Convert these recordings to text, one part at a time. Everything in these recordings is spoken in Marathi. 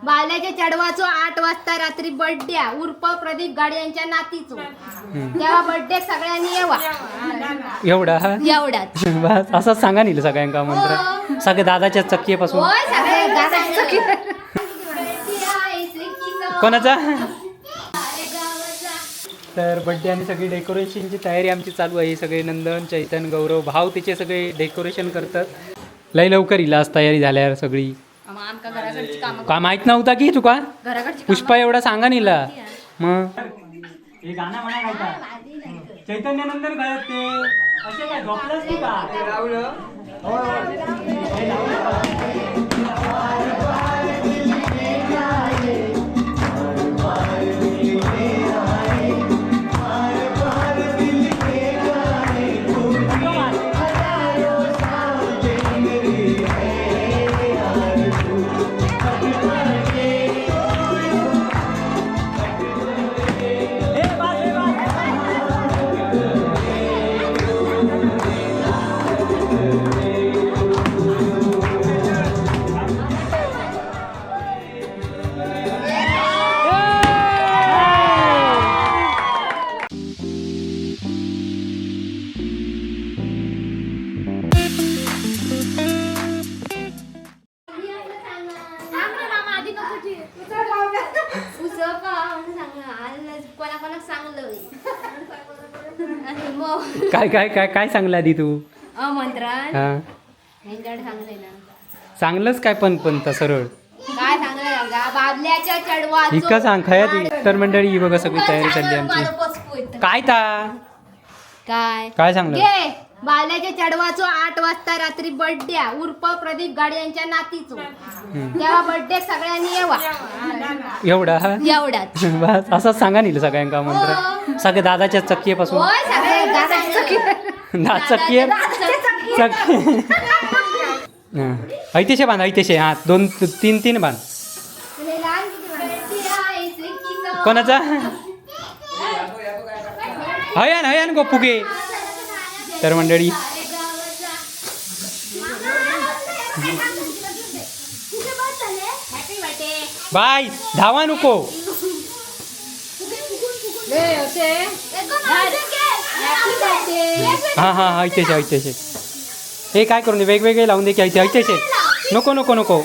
बाल्याच्या चढवाचो 8 वाजता रात्री बर्थडे उर्फ प्रदीप गाडी यांच्या नातीचो तेव्हा बर्थडे सगळ्यांनी येवा एवढा एवढाच बस असंच सांगा नील सगळ्यांका मंत्र सगळे दादाच्या चक्कीपासून होय सगळे दादाची चकी कोणाचा तर बड्डे आणि सगळी डेकोरेशनची तयारी आमची चालू आहे. सगळे नंदन चैतन गौरव भाव तिचे सगळे डेकोरेशन करतात. लय लवकर इला आज तयारी झाल्यावर सगळी आमका घराकडची कामं का माहित नव्हता की तुका घराकडची पुष्पा एवढा सांगा नीला मग हे गाणं म्हणा गायता चैतन्य नंदन गायत ते असे काय झोपलास तू का काय काय काय काय सांगला आधी तू मंत्रान हा सांगलंय ना चांगलंच काय पण सरळ काय सांगलंय बाबल्याच्या चढवाचो इतकं सांग खयात तर मंडळी ही बघा सगळी तयारी चालली आमची काय ता काय काय सांगलं घे बाल्याच्या चढवाचो 8 वाजता रात्री बर्थडे उर्फ प्रदीप गाडी यांच्या नातीचो तेव्हा बर्थडे सगळ्यांनी येवा एवढा एवढाच बस असंच सांगा नील सगळ्यांका मंत्र सगळे दादाच्या चक्कीपासून होय सगळे दादाची चकी दात चक्की चक्की ऐतेशे बांध ऐतेशे हा 2-3 बांध कोणाचा हयान हयान गो फुगे तर मंडळी बाय धावा नको हा हा ऐतेशे ऐतेशे हे काय करून दे वेगवेगळे लावून दे की ऐते ऐतेशे नको नको नको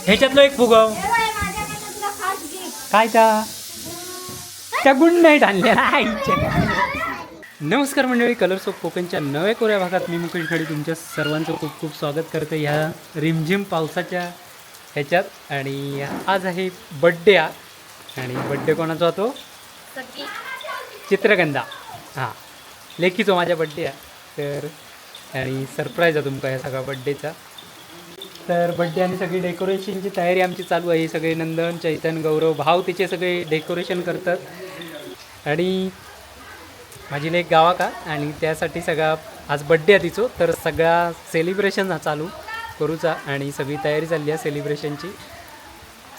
ह्याच्यातलं एक फुगव काय त्या गुड नाईट आणल्या नमस्कार मंडळी कलर्स ऑफ कोकणच्या नव्या कोऱ्या भागात मी मुकेश खडी तुमच्या सर्वांचं खूप खूप स्वागत करते ह्या रिमझिम पावसाच्या ह्याच्यात. आणि आज आहे बड्डे आणि बड्डे कोणाचा होतो चित्रगंधा हां लेखीचो माझ्या बड्डे तर आणि सरप्राईज आहे तुमका ह्या सगळ्या बड्डेचा. तर बड्डे आणि सगळी डेकोरेशनची तयारी आमची चालू आहे. सगळे नंदन चैतन गौरव भाव तिचे सगळे डेकोरेशन करतात. आणि माझी लेक गावा का आणि त्यासाठी सगळा आज बड्डे आहे तिचो तर सगळा सेलिब्रेशन हा चालू करूचा आणि सगळी तयारी चालली आहे सेलिब्रेशनची.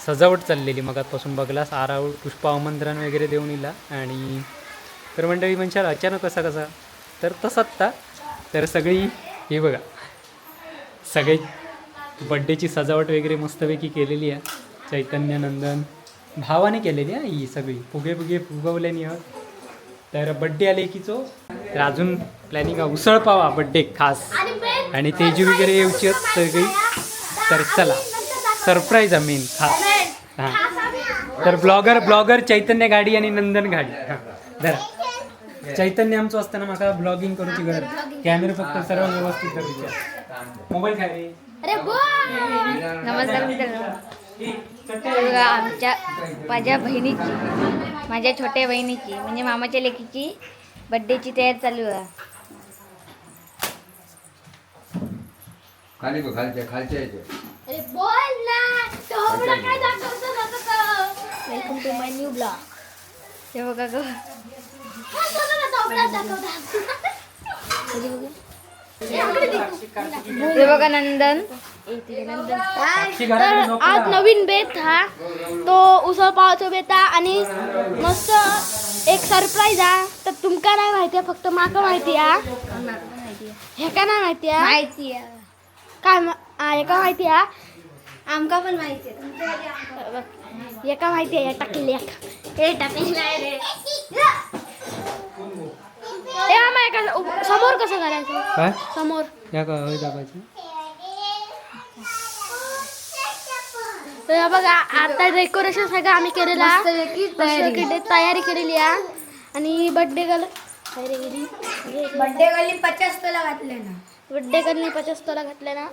सजावट चाललेली मगातपासून बघलास आराव पुष्पा आमंत्रण वगैरे देऊन इला. आणि तर मंडळी म्हणशाल अचानक कसा कसा तर तसाच तर सगळी हे बघा सगळे बड्डेची सजावट वगैरे मस्तपैकी केलेली आहे. चैतन्य नंदन भावाने केलेली आहे ही सगळी फुगे फुगवल्यानी आहे. तर बड्डे आले कीचो तर अजून प्लॅनिंग आहे उसळ पावा बड्डे खास आणि तेजी वगैरे येऊची सगळी. तर चला सरप्राईज आहे मेन खास हां. तर ब्लॉगर चैतन्य गाडी आणि नंदन गाडी हां जरा चैतन्य आमचं असताना म्हाका ब्लॉगिंग करूची गरज कॅमेरा फक्त सर्व व्यवस्थित करूचे मोबाईल काय रे. नमस्कार मित्रांनो आमच्या माझ्या छोट्या बहिणीची म्हणजे मामाच्या लेकीची बर्थडेची तयारी चालू आहे. अरे बोल ना टोपला काय दाखवतो welcome to my new blog. हे बघा गं हे बघा नंदन तर आज नवीन बेत हा तो उसळ पावाचा बेत हा आणि मस्त एक सरप्राईज हा तर तुमका नाही माहिती फक्त माका माहिती हा हे का नाही माहिती आहे माहिती आहे काय हे का माहिती आहे आमका पण माहिती आहे हे का माहिती आहे टाकलेली हे टाकलेली नाही रे हे आम्हा एका समोर कसं करायचं काय समोर या का हळद टाकायचं तर बघा आता डेकोरेशन सगळं आम्ही केलेलं तयारी केलेली आहे आणि बर्थडे गर्ल बड्डे गली 50 तोला घातले ना. बर्थडे गर्लने 50 तोला घातले ना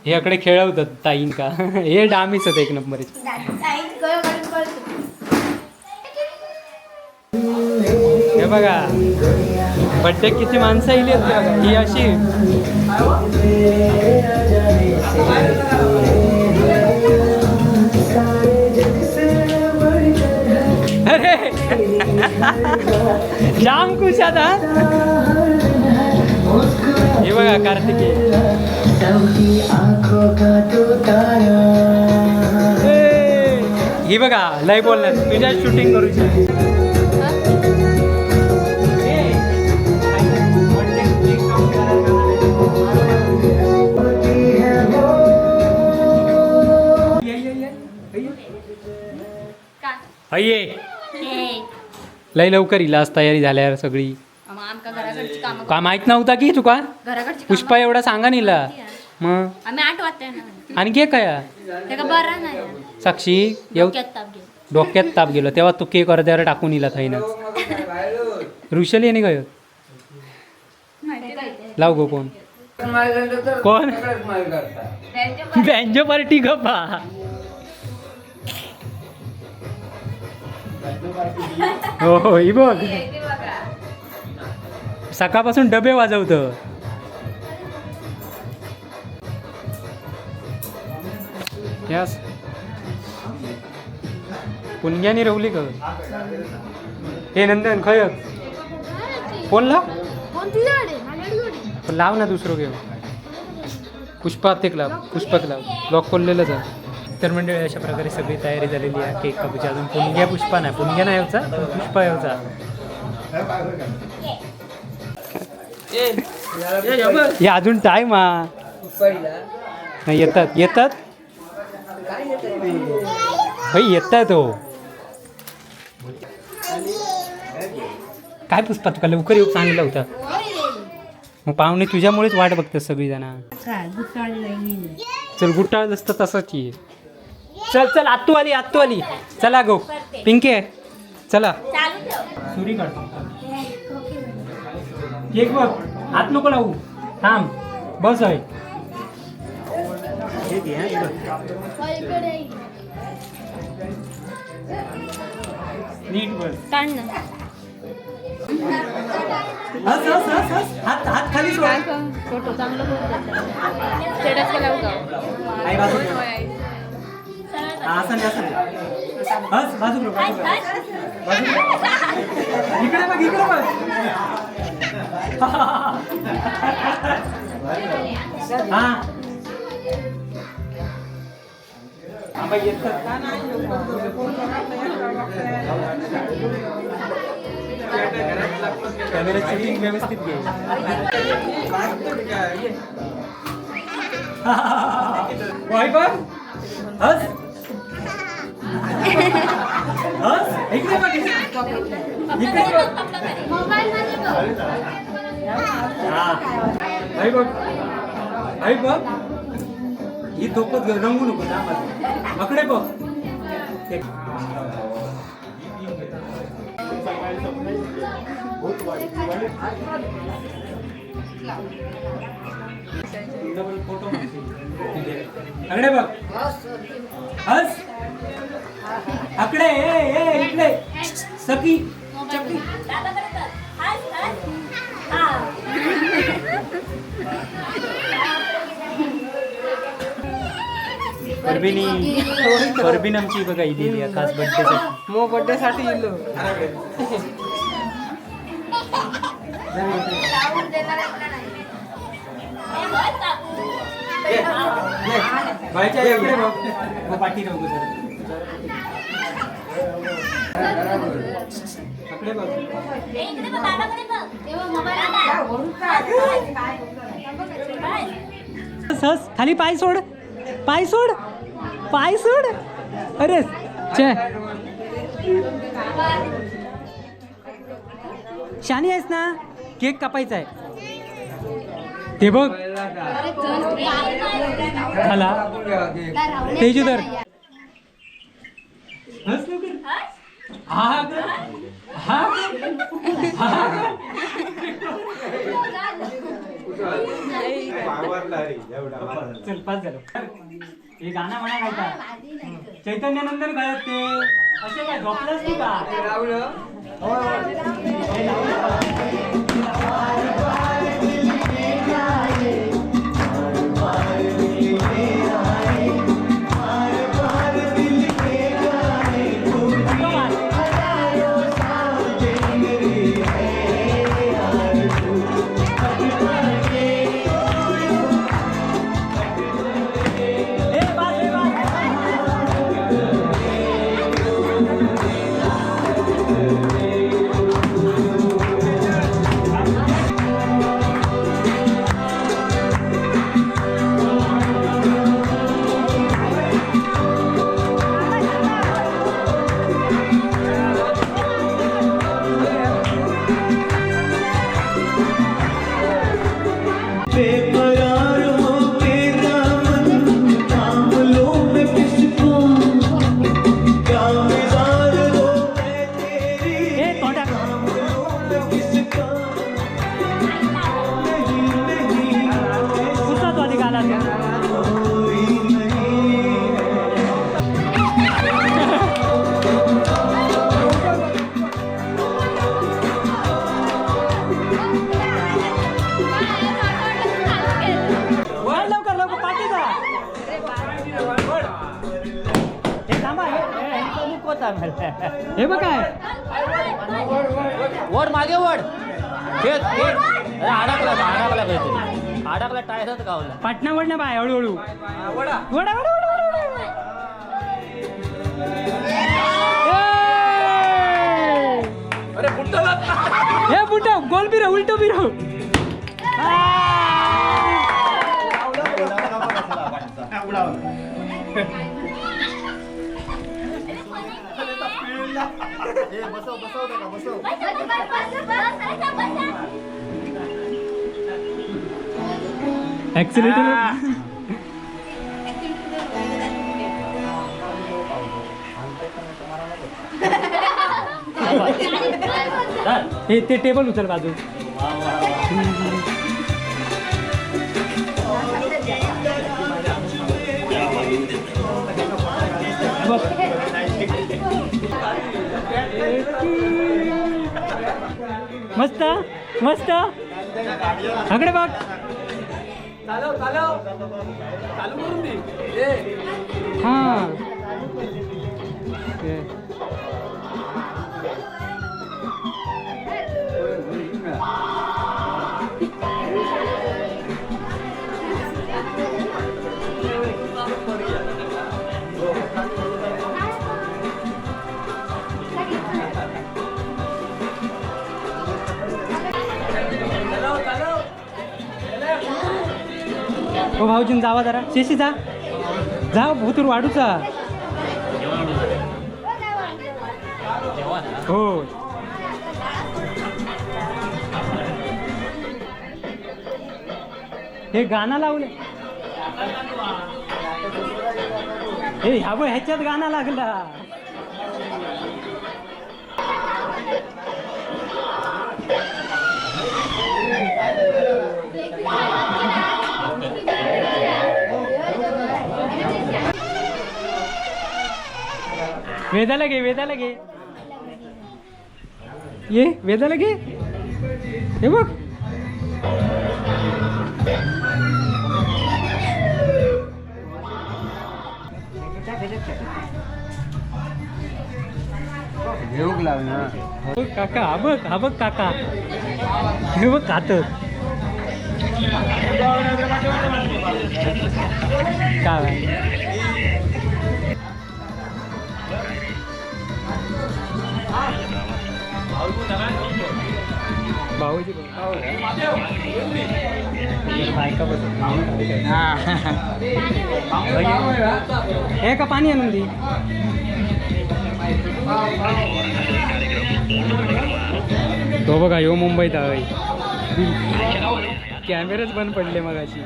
हे अकडे खेळवतात ताईन का हे डामीच होतं एक नंबर हे बघा बड्डे किती माणसं येईल ही अशी अरे जाम खुश आता हे बघा कार्तिकी ही बघा लय बोलणार तुझ्या शूटिंग करू अये लय लवकर येईल आज तयारी झाल्यावर सगळी का माहित नव्हता की तुका पुष्पा एवढा सांगा निला मग आम्ही 8 वाजता आणि घे काय बरा नाही साक्षी येऊ डोक्यात ताप गेलो तेव्हा तू केक अर्ध्यावर टाकून इला थाईनच ऋषली आणि गयो लाव गो कोण कोण बँजो पार्टी गप्पा हो हो ही बघ सकाळपासून डबे वाजवतं यास पुणग्याने रवली का हे नंदन खय फोन लाव लाव ना दुसरं घेऊ पुष्पात एक लाव पुष्पक लाव लॉक खोललेलंच आहे तर मंडळी अशा प्रकारे सगळी तयारी झालेली आहे केक कापूची अजून पुणग्या पुष्पा नाही पुणग्या नाही यावचा पुष्पा यावचा हे अजून टाईम नाही येतात येतात भाई येतात हो काय पुष्पा तुका लवकर येऊ सांगितलं होतं मग पाहुणे तुझ्यामुळेच वाट बघतात सगळी जण चल गुट्टाळ असतं तसंच ये चल चल आत्तू आली चला गो पिंके चला सुरी काढतो केक बघ हात नको लावू थांब बस आहे नीट बस हस हस हस हस हात हात खाली सोड फोटो चांगला स्टेटस केला आई बाजू आसन आसन हस बाजू इकडे बघ हा कॅमेरा शूटिंग व्यवस्थित घे वाई बघ हस हस इकडे बघ इकडे आई बघ ही धोपत रंगू नको अकडे बघ अकडे बघ हस अकडे इकडे सखी चक्की परबीन आमची बघा दिली खास बर्थडेसाठी मग बर्थडेसाठी येलो पाठी राहू सस खाली पाय सोड, पाय सोड, पाय सोड. अरे छे, शानी आहेस ना. केक कापायचा आहे ते बघ. झाला तेजूदर. चल पास झालो. हे गाणं म्हणा गायता चैतन्यानंदन गायत ते असे काय झोपलंच तू का. हे बघ काय वड मागे वड. अडकला अडकला टायरात गावला. पाटणा वड ना बाय. हळूहळू वडा वडा वडा. अरे हे बुट गोल बिरो उलटो बिरो. ऍक्सिलेटर. हे ते टेबल उचल बाजू. मस्त मस्त. आकडे बघ. चालू करून दे. हा हो भाऊजीन जावा जरा. शेशी जा जा भूतूर वाढूचा. हो हे गाणं लावलं. हे ह्याच्यात गाणं लागला. वेदाला घे वेदाला घे. ये वेदाला घे. हे बघ काका. हा बघ काका. हे बघ खात काय भाऊजी. बायका बसत हे का पाणी आणून दे. तो बघा यो मुंबईत आहे. कॅमेराच बंद पडले मगाशी.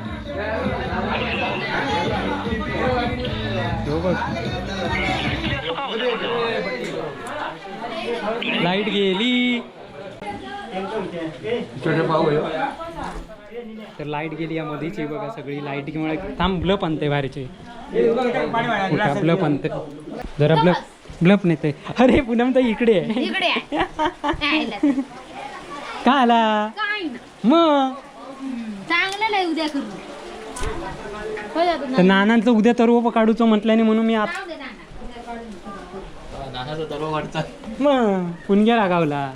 बघ लाईट गेली. तर लाईट गेली यामध्येच आहे बघा सगळी. लाईटमुळे थांब ब्लप आणते बाहेरचे. ब्लप आणते जरा ब्लप नेते. अरे पूनम तर इकडे आहे. का आला मग चांगलं नाही उद्या करू. तर नानांचं उद्या तरव काढूचं म्हटल्याने म्हणून मी मग पुणग्या रागावला.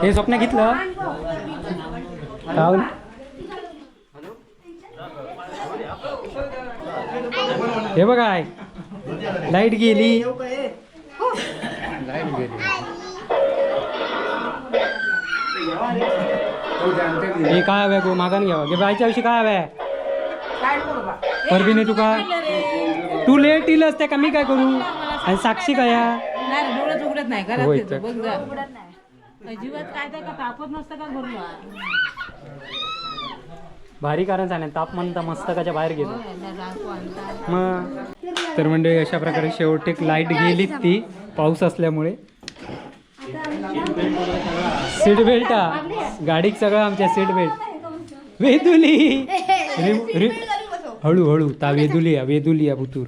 हे स्वप्न घेतलं राहुल. हे बघा लाईट गेली. हे काय हवंय गो मागान घ्यावं गे बायच्या विषयी काय हवंय परबीने तुका. तू लेट येईलच त्या का मी काय करू. आणि साक्षी काय डोळ्यात उघडत नाही घरात होय येतो, बघ जा. अजिबात काय काय का तापत नसतं का घरून. भारी कारण झालं तापमान मस्तकाच्या बाहेर गेलो मग. तर म्हणजे अशा प्रकारे शेवटी लाईट गेलीच ती पाऊस असल्यामुळे. सीट बेल्ट गाडीत सगळं आमच्या सीट बेल्ट. वेदुली हळूहळू ता वेदुली वेदुली भुतूर.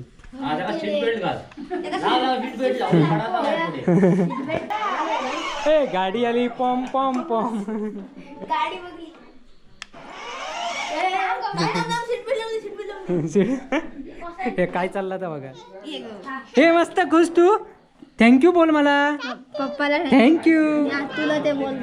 ए गाडी आली पॉम पॉम पॉम. हे काय चाललं तर बघा. हे मस्त खुश तू. थँक्यू बोल मला. पप्पाला थँक्यू. तुला ते बोल.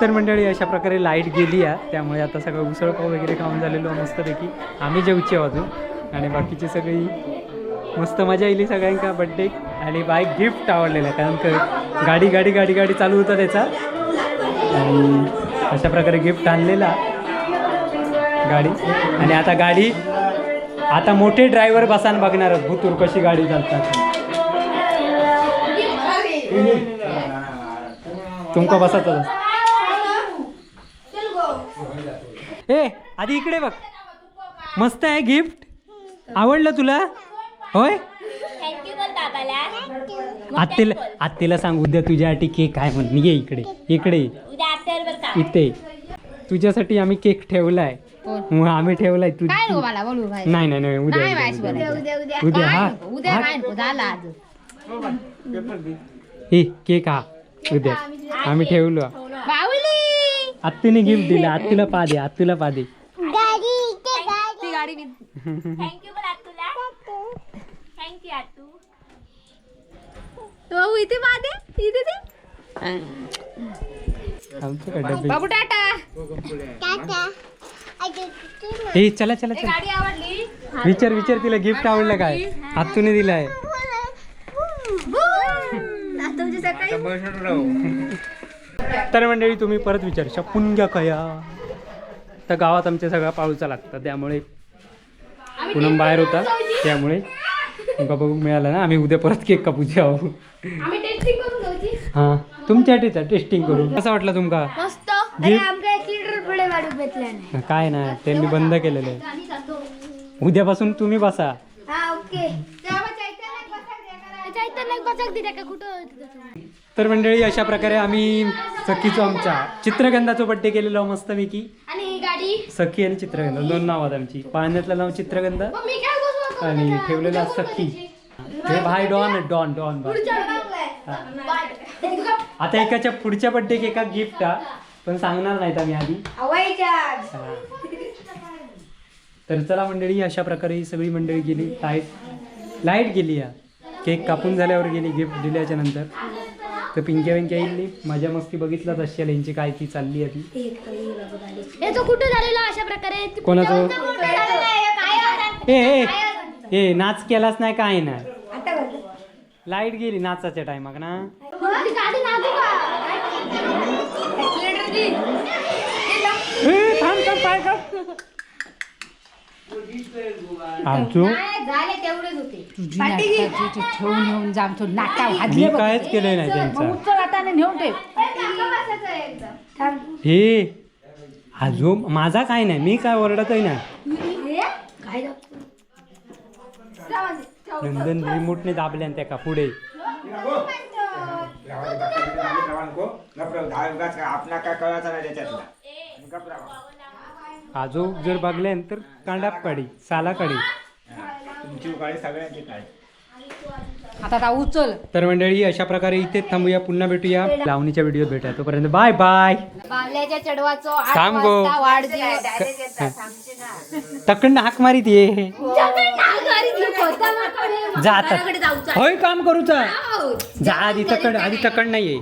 तर मंडळी अशा प्रकारे लाईट गेली आहे त्यामुळे आता सगळं उसळपाव वगैरे खाऊन झालेलो मस्तपैकी. आम्ही जेवचे अजून आणि बाकीची सगळी मस्त मजा येईल सगळ्यांका बड्डे. आणि बाईक गिफ्ट आवडलेलं आहे कारण गाडी गाडी गाडी गाडी चालू होता त्याचा. आणि अशा प्रकारे गिफ्ट आणलेला गाडी. आणि आता गाडी आता मोठे ड्रायव्हर बसान बघणार भूतूर कशी गाडी चालतात. तुमका बसायचं. ए आधी इकडे बघ मस्त आहे गिफ्ट. आवडलं तुला होय. आत्तीला सांग उद्या तुझ्यासाठी केक आहे म्हणून. ये इकडे इकडे इथे तुझ्यासाठी आम्ही केक ठेवलाय. मग आम्ही ठेवलाय तू. नाही नाही नाही उद्या उद्या हा हे केक हा उद्या आम्ही ठेवलो. आत्तीने गिफ्ट दिलं. आत्तीला पा दे. आत्तीला पा दे. बाबू टाटा. हे चला चला चला. विचार विचार तिला गिफ्ट आवडलं काय. आत्तूने दिलाय. तर मंडळी तुम्ही परत विचार शपुंग्या कया. तर गावात आमच्या सगळा पाळूचा लागतं त्यामुळे पूनम बाहेर होता त्यामुळे तुमका बघू मिळाला ना. आम्ही उद्या परत केक कापूचे आहो. हां तुमच्यासाठीचा टेस्टिंग करू. कसा वाटला तुमका. मस्त. काय नाही त्यांनी बंद केलेलं आहे. उद्यापासून तुम्ही बसा. तर मंडळी अशा प्रकारे आम्ही सखीचो आमच्या चित्रगंधाचो बड्डे केलेलो मस्तपैकी. सखी आणि चित्रगंधा दोन नाव आहेत आमची. पाळण्यातलं नाव चित्रगंधा आणि ठेवलेला सखी. हे भाई डॉन डॉन डॉन. आता एकाच्या पुढच्या बड्डे एका गिफ्ट पण सांगणार नाहीत आम्ही आधी. तर चला मंडळी अशा प्रकारे ही सगळी मंडळी गेली. लाईट गेली या केक कापून झाल्यावर गेली गिफ्ट दिल्याच्या नंतर. तर पिंक्या वेंक्या येईल मजा मस्ती बघितलाच असेल यांची काय ती चालली आहे ती. हे तो कुठं झालेला अशा प्रकारे कोणाचं? काय ए ए नाच केलाच नाही काय नाही. आता करतो. लाईट गेली नाचाच्या टायमाक ना. गाडी नाचू का ए, थांब थांब काय कर आजो झाले तेवढेच होते. तुझी नाटकाची ठेवून नेऊन जाम तो नाटा मी भाजले बघ. कायच केलंय नाही मग त्यांचा. उचल आता नेऊन ठेव. हे आजो माझा काय नाही मी काय ओरडतही नाही. काय नंदन रिमोटने दाबल्या आणि त्या पुढे आपला काय कळायचा नाही त्याच्यातला. आजो जर बघले तर कांडाप काढी साला काढी. तुमची काळी सगळ्यांची काळी. आता आता उचल. तर मंडळी अशा प्रकारे इथेच थांबूया. पुन्हा भेटूया लावणीच्या व्हिडिओत भेटूया. तोपर्यंत बाय बाय. बांगल्याच्या चढवाचो 8 थांब गो. वाजता वाढदिवस. तकडन हाक मारीत ये जा आता. होय काम करूचा जा आधी तकड नाही